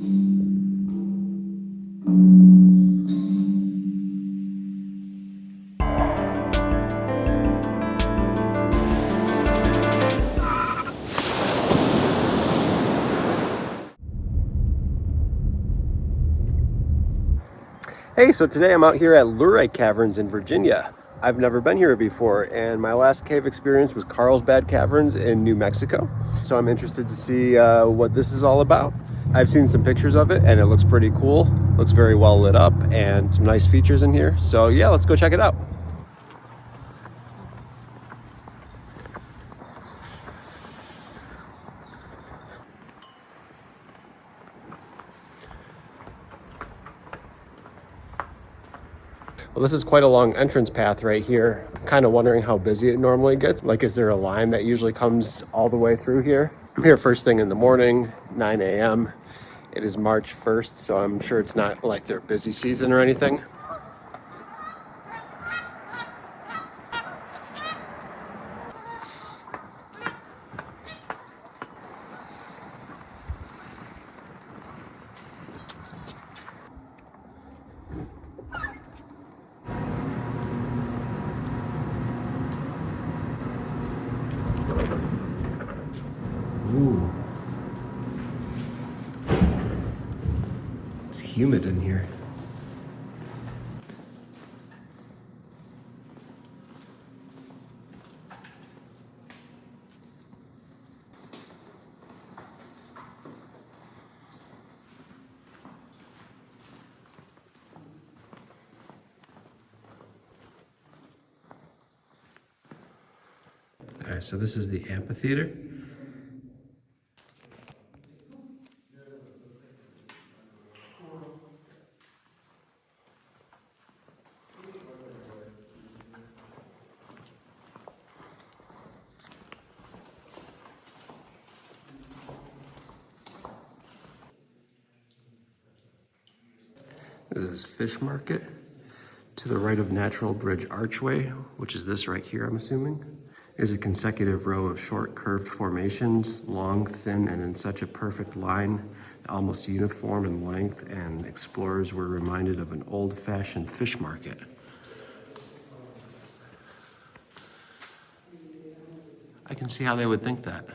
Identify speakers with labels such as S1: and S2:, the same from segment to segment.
S1: Hey, so today I'm out here at Luray Caverns in Virginia. I've never been here before, and my last cave experience was Carlsbad Caverns in New Mexico. So I'm interested to see what this is all about. I've seen some pictures of it, and it looks pretty cool. Looks very well lit up, and some nice features in here. So yeah, let's go check it out. Well, this is quite a long entrance path right here. I'm kind of wondering how busy it normally gets. Like, is there a line that usually comes all the way through here? I'm here first thing in the morning, 9 a.m. It is March 1st, so I'm sure it's not like their busy season or anything. Ooh. It's humid in here. All right, so this is the amphitheater. This is Fish Market. To the right of Natural Bridge Archway, which is this right here, I'm assuming, is a consecutive row of short curved formations, long, thin, and in such a perfect line, almost uniform in length, and explorers were reminded of an old-fashioned fish market. I can see how they would think that.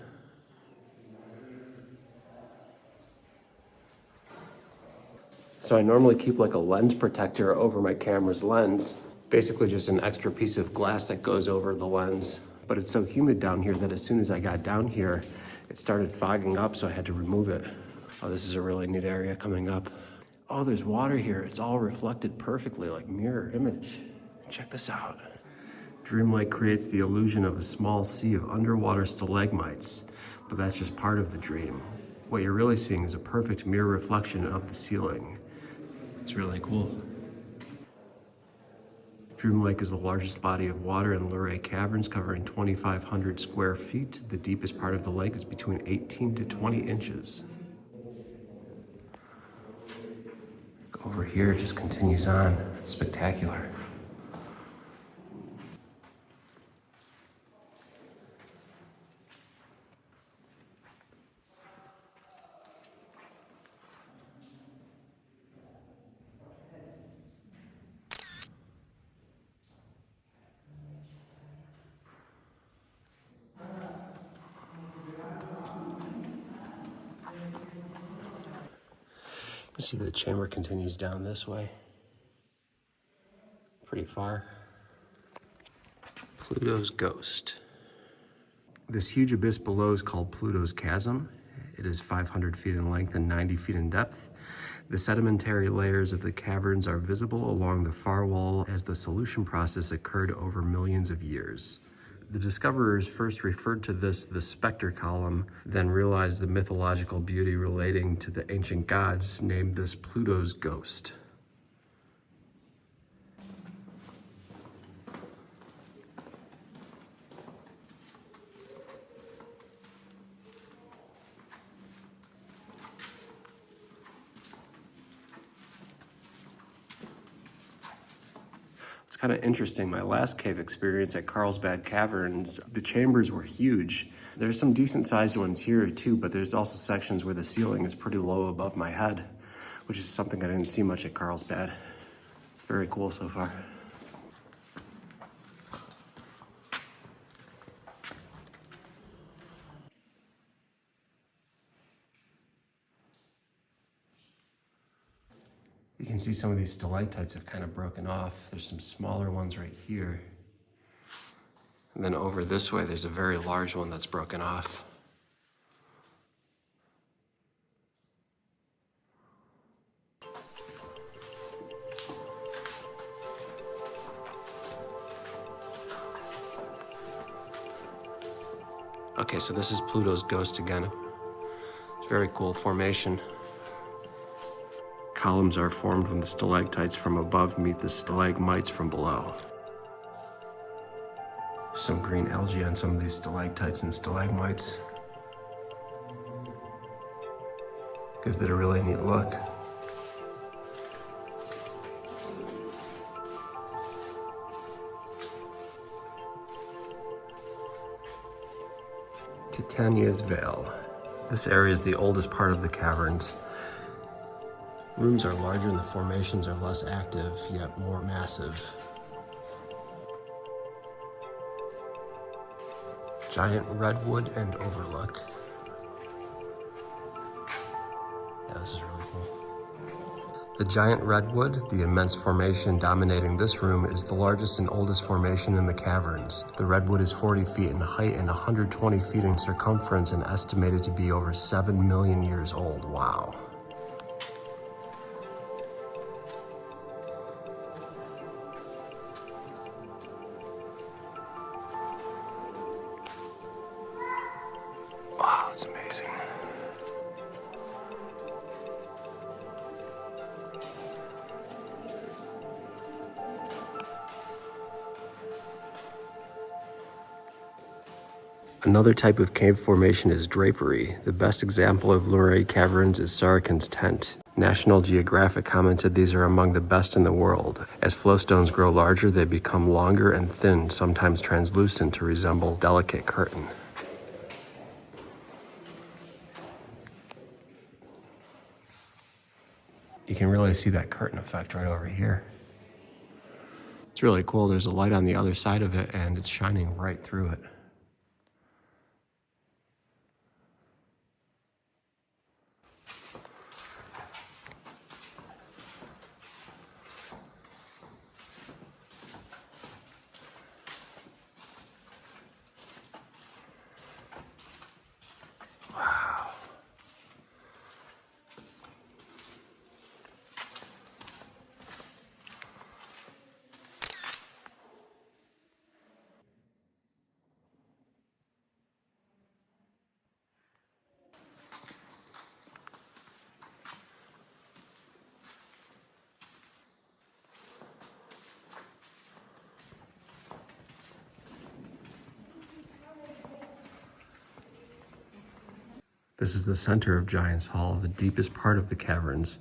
S1: So I normally keep like a lens protector over my camera's lens, basically just an extra piece of glass that goes over the lens. But it's so humid down here that as soon as I got down here, it started fogging up, so I had to remove it. Oh, this is a really neat area coming up. Oh, there's water here. It's all reflected perfectly, like mirror image. Check this out. Dream Lake creates the illusion of a small sea of underwater stalagmites, but that's just part of the dream. What you're really seeing is a perfect mirror reflection of the ceiling. It's really cool. Dream Lake is the largest body of water in Luray Caverns, covering 2,500 square feet. The deepest part of the lake is between 18 to 20 inches. Over here, it just continues on. It's spectacular. You see the chamber continues down this way. Pretty far. Pluto's Ghost. This huge abyss below is called Pluto's Chasm. It is 500 feet in length and 90 feet in depth. The sedimentary layers of the caverns are visible along the far wall as the solution process occurred over millions of years. The discoverers first referred to this the specter column, then realized the mythological beauty relating to the ancient gods named this Pluto's Ghost. It's kind of interesting. My last cave experience at Carlsbad Caverns, the chambers were huge. There's some decent sized ones here too, but there's also sections where the ceiling is pretty low above my head, which is something I didn't see much at Carlsbad. Very cool so far. You can see some of these stalactites have kind of broken off. There's some smaller ones right here. And then over this way, there's a very large one that's broken off. Okay, so this is Pluto's ghost again. It's a very cool formation. Columns are formed when the stalactites from above meet the stalagmites from below. Some green algae on some of these stalactites and stalagmites. Gives it a really neat look. Titania's Veil. This area is the oldest part of the caverns. Rooms are larger and the formations are less active, yet more massive. Giant redwood and overlook. Yeah, this is really cool. The giant redwood, the immense formation dominating this room, is the largest and oldest formation in the caverns. The redwood is 40 feet in height and 120 feet in circumference and estimated to be over 7 million years old. Wow. Wow, that's amazing. Another type of cave formation is drapery. The best example of Luray Caverns is Sarkin's tent. National Geographic commented these are among the best in the world. As flowstones grow larger, they become longer and thin, sometimes translucent to resemble delicate curtain. You can really see that curtain effect right over here. It's really cool. There's a light on the other side of it and it's shining right through it. This is the center of Giant's Hall, the deepest part of the caverns,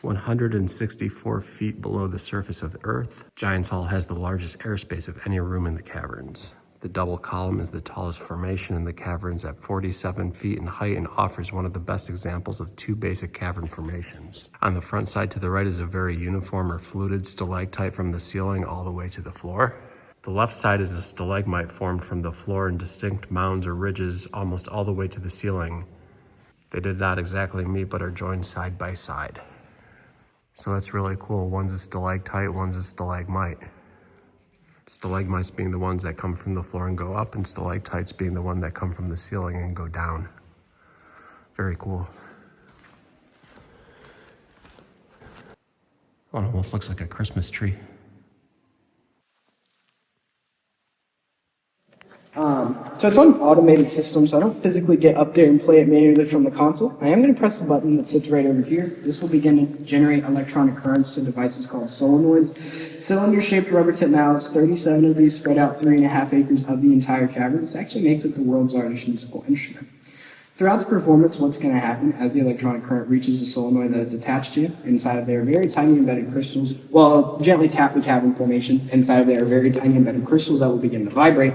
S1: 164 feet below the surface of the Earth. Giant's Hall has the largest airspace of any room in the caverns. The double column is the tallest formation in the caverns at 47 feet in height and offers one of the best examples of two basic cavern formations. On the front side to the right is a very uniform or fluted stalactite from the ceiling all the way to the floor. The left side is a stalagmite formed from the floor in distinct mounds or ridges almost all the way to the ceiling. They did not exactly meet, but are joined side by side. So that's really cool. One's a stalactite, one's a stalagmite. Stalagmites being the ones that come from the floor and go up, and stalactites being the one that come from the ceiling and go down. Very cool. Oh, it almost looks like a Christmas tree.
S2: So it's on an automated system, so I don't physically get up there and play it manually from the console. I am going to press the button that sits right over here. This will begin to generate electronic currents to devices called solenoids. Cylinder-shaped rubber tip mouths, 37 of these spread out 3.5 acres of the entire cavern. This actually makes it the world's largest musical instrument. Throughout the performance, what's going to happen as the electronic current reaches the solenoid that it's attached to, inside of there are very tiny embedded crystals. Well, gently tap the cavern formation. Inside of there are very tiny embedded crystals that will begin to vibrate.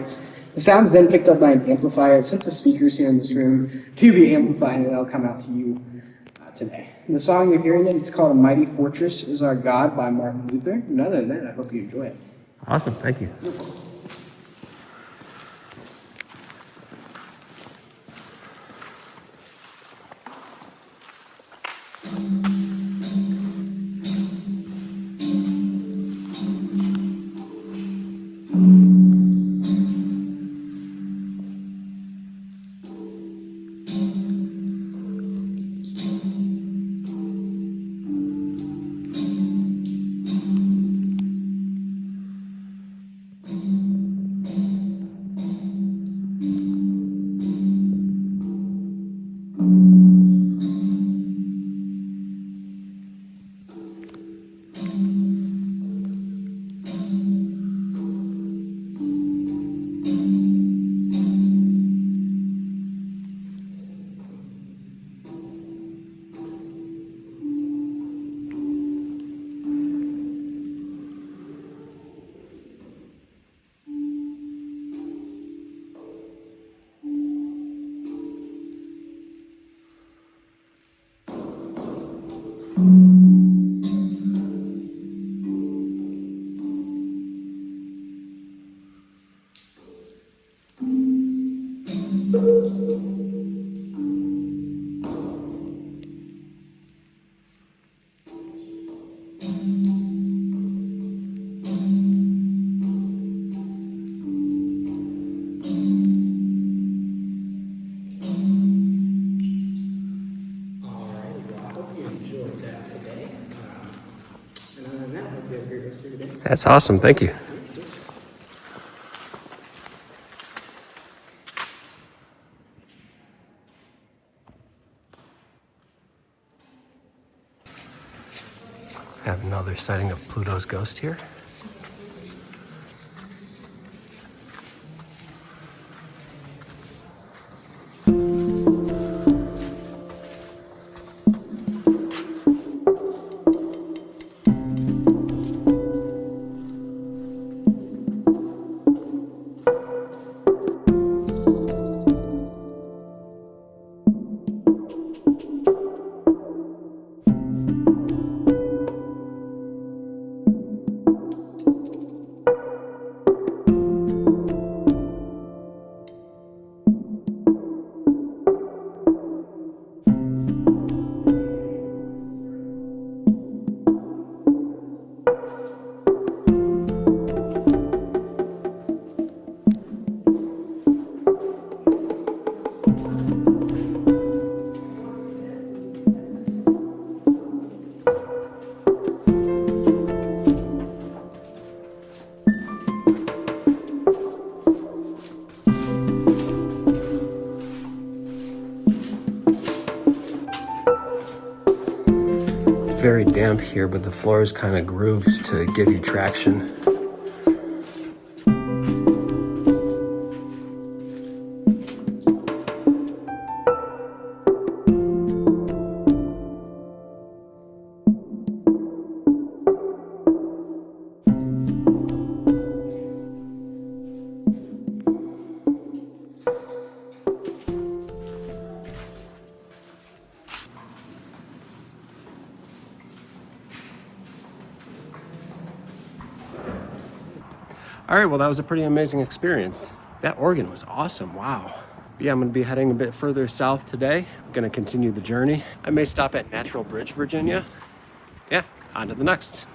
S2: The sound is then picked up by an amplifier. Since the speakers here in this room to be amplified, and they'll come out to you today. And the song you're hearing, it's called "A Mighty Fortress Is Our God" by Martin Luther. And other than that, I hope you enjoy it.
S1: Awesome, thank you. That's awesome, thank you. I have another sighting of Pluto's ghost here. Very damp here, but the floor is kind of grooved to give you traction. All right, well, that was a pretty amazing experience. That organ was awesome, wow. Yeah, I'm gonna be heading a bit further south today. I'm gonna continue the journey. I may stop at Natural Bridge, Virginia. Yeah, on to the next.